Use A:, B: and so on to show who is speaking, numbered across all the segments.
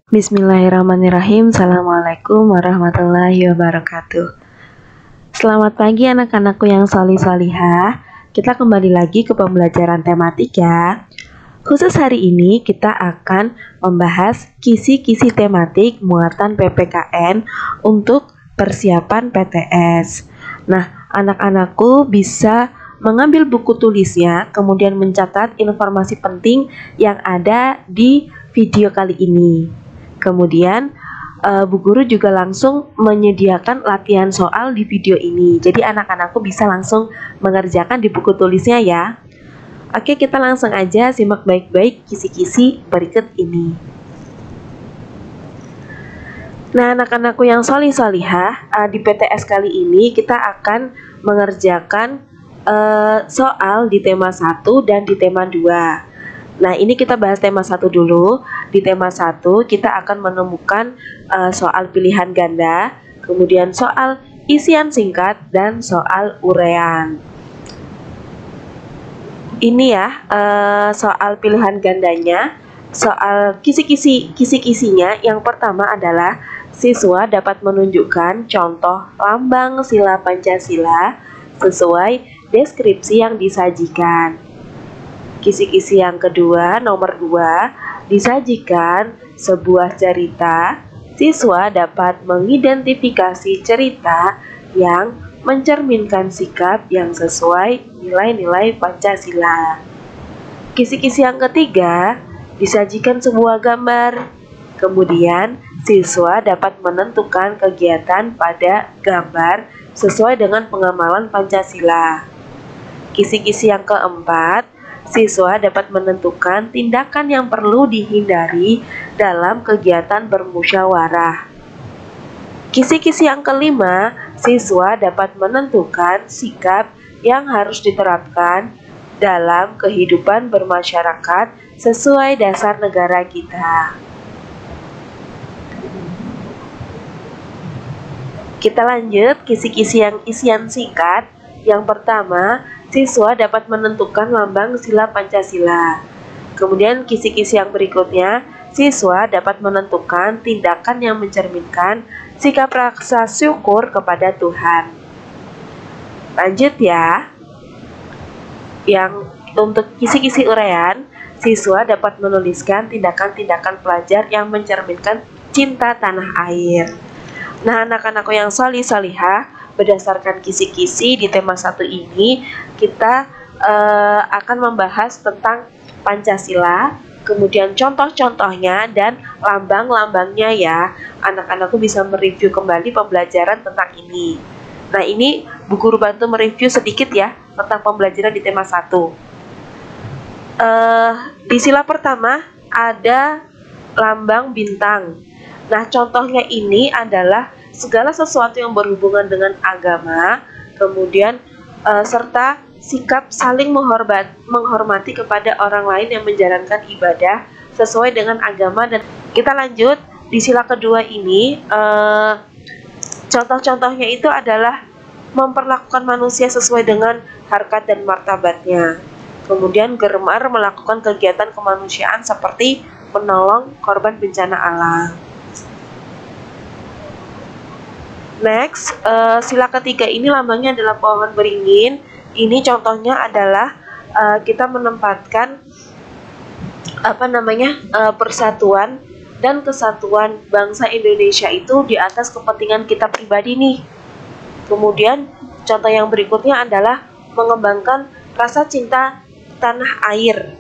A: Bismillahirrahmanirrahim. Assalamualaikum warahmatullahi wabarakatuh. Selamat pagi anak-anakku yang solih-solihah. Kita kembali lagi ke pembelajaran tematik ya. Khusus hari ini kita akan membahas kisi-kisi tematik muatan PPKN untuk persiapan PTS. Nah, anak-anakku bisa mengambil buku tulisnya, kemudian mencatat informasi penting yang ada di video kali ini. Kemudian Bu Guru juga langsung menyediakan latihan soal di video ini. Jadi anak-anakku bisa langsung mengerjakan di buku tulisnya ya. Oke, kita langsung aja simak baik-baik kisi-kisi berikut ini. Nah, anak-anakku yang solih-solihah, di PTS kali ini kita akan mengerjakan soal di tema 1 dan di tema 2. Nah, ini kita bahas tema 1 dulu. Di tema 1 kita akan menemukan soal pilihan ganda, kemudian soal isian singkat, dan soal uraian. Ini ya soal pilihan gandanya, soal kisi-kisinya. Yang pertama adalah siswa dapat menunjukkan contoh lambang sila Pancasila sesuai deskripsi yang disajikan. Kisi-kisi yang kedua, nomor 2, disajikan sebuah cerita. Siswa dapat mengidentifikasi cerita yang mencerminkan sikap yang sesuai nilai-nilai Pancasila. Kisi-kisi yang ketiga, disajikan sebuah gambar. Kemudian, siswa dapat menentukan kegiatan pada gambar sesuai dengan pengamalan Pancasila. Kisi-kisi yang keempat, siswa dapat menentukan tindakan yang perlu dihindari dalam kegiatan bermusyawarah. Kisi-kisi yang kelima, siswa dapat menentukan sikap yang harus diterapkan dalam kehidupan bermasyarakat sesuai dasar negara kita. Kita lanjut kisi-kisi yang isian singkat. Yang pertama, siswa dapat menentukan lambang sila Pancasila. Kemudian kisi-kisi yang berikutnya, siswa dapat menentukan tindakan yang mencerminkan sikap rasa syukur kepada Tuhan. Lanjut ya. Yang untuk kisi-kisi uraian, siswa dapat menuliskan tindakan-tindakan pelajar yang mencerminkan cinta tanah air. Nah, anak-anakku yang solih-solihah, berdasarkan kisi-kisi di tema 1 ini, kita akan membahas tentang Pancasila, kemudian contoh-contohnya dan lambang-lambangnya ya. Anak-anakku bisa mereview kembali pembelajaran tentang ini. Nah, ini Bu Guru bantu mereview sedikit ya tentang pembelajaran di tema 1. Di sila pertama ada lambang bintang. Nah, contohnya ini adalah segala sesuatu yang berhubungan dengan agama, kemudian serta sikap saling menghormati kepada orang lain yang menjalankan ibadah sesuai dengan agama. Dan kita lanjut di sila kedua ini, contoh-contohnya itu adalah memperlakukan manusia sesuai dengan harkat dan martabatnya. Kemudian gemar melakukan kegiatan kemanusiaan seperti menolong korban bencana alam. Next, sila ketiga ini lambangnya adalah pohon beringin. Ini contohnya adalah kita menempatkan persatuan dan kesatuan bangsa Indonesia itu di atas kepentingan kita pribadi nih. Kemudian contoh yang berikutnya adalah mengembangkan rasa cinta tanah air.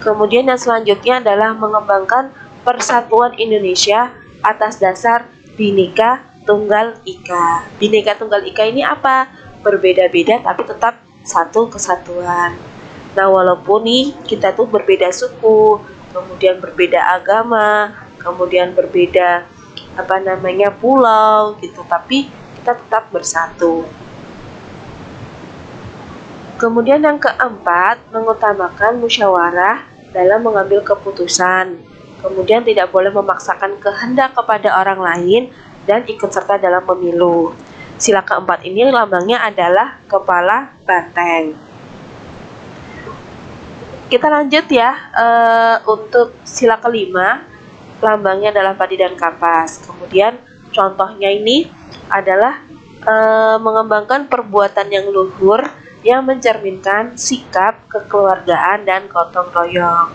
A: Kemudian yang selanjutnya adalah mengembangkan persatuan Indonesia atas dasar Bhinneka Tunggal Ika. Bhinneka Tunggal Ika ini apa? Berbeda-beda tapi tetap satu kesatuan. Nah, walaupun nih kita tuh berbeda suku, kemudian berbeda agama, kemudian berbeda pulau gitu, tapi kita tetap bersatu. Kemudian yang keempat, mengutamakan musyawarah dalam mengambil keputusan. Kemudian tidak boleh memaksakan kehendak kepada orang lain dan ikut serta dalam pemilu. Sila keempat ini lambangnya adalah kepala banteng. Kita lanjut ya, untuk sila kelima. lambangnya adalah padi dan kapas. Kemudian contohnya ini adalah mengembangkan perbuatan yang luhur yang mencerminkan sikap kekeluargaan dan gotong royong.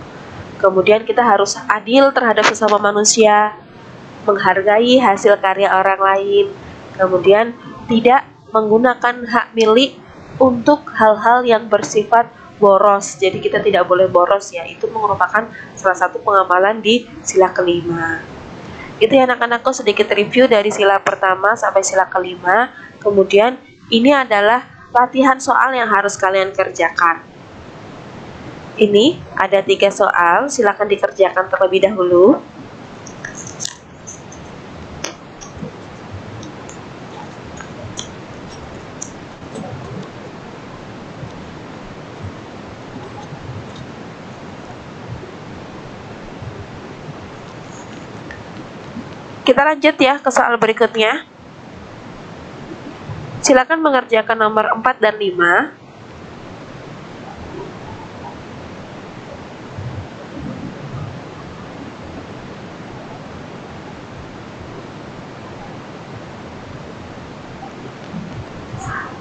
A: Kemudian kita harus adil terhadap sesama manusia, menghargai hasil karya orang lain, kemudian tidak menggunakan hak milik untuk hal-hal yang bersifat boros. Jadi kita tidak boleh boros ya, itu merupakan salah satu pengamalan di sila kelima. Itu ya anak-anakku, sedikit review dari sila pertama sampai sila kelima. Kemudian ini adalah latihan soal yang harus kalian kerjakan. Ini ada 3 soal, silakan dikerjakan terlebih dahulu. Kita lanjut ya ke soal berikutnya. Silakan mengerjakan nomor 4 dan 5.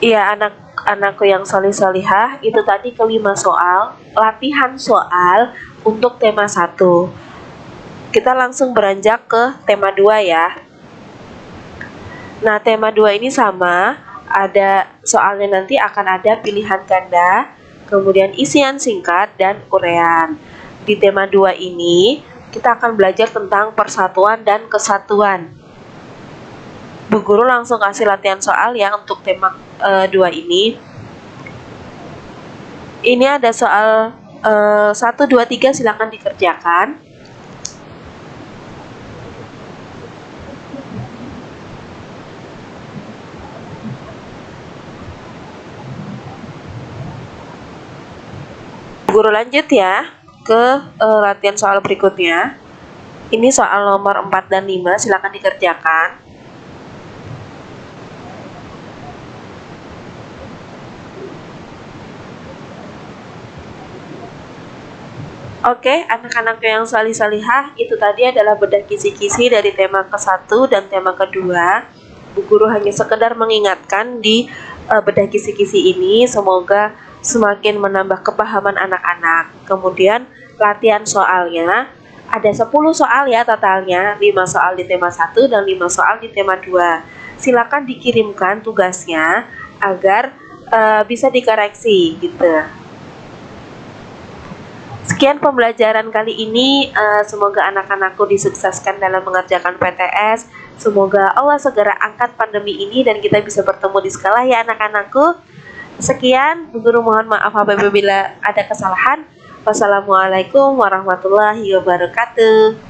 A: Iya, anak-anakku yang solih-solihah, itu tadi kelima soal, latihan soal untuk tema 1. Kita langsung beranjak ke tema 2 ya. Nah, tema 2 ini sama, ada soalnya nanti akan ada pilihan ganda, kemudian isian singkat dan uraian. Di tema 2 ini, kita akan belajar tentang persatuan dan kesatuan. Bu Guru langsung kasih latihan soal ya untuk tema 2 ini. Ini ada soal 1, 2, 3, silakan dikerjakan. Guru lanjut ya ke latihan soal berikutnya. Ini soal nomor 4 dan 5, silakan dikerjakan. Oke, anak-anak yang salih-salihah, itu tadi adalah bedah kisi-kisi dari tema ke-1 dan tema kedua. Bu Guru hanya sekedar mengingatkan di bedah kisi-kisi ini, semoga semakin menambah kepahaman anak-anak. Kemudian latihan soalnya ada 10 soal ya totalnya, 5 soal di tema 1 dan 5 soal di tema 2. Silakan dikirimkan tugasnya agar bisa dikoreksi gitu. Sekian pembelajaran kali ini, semoga anak-anakku disukseskan dalam mengerjakan PTS. Semoga Allah segera angkat pandemi ini dan kita bisa bertemu di sekolah ya anak-anakku. Sekian, Bu Guru mohon maaf apabila ada kesalahan. Wassalamualaikum warahmatullahi wabarakatuh.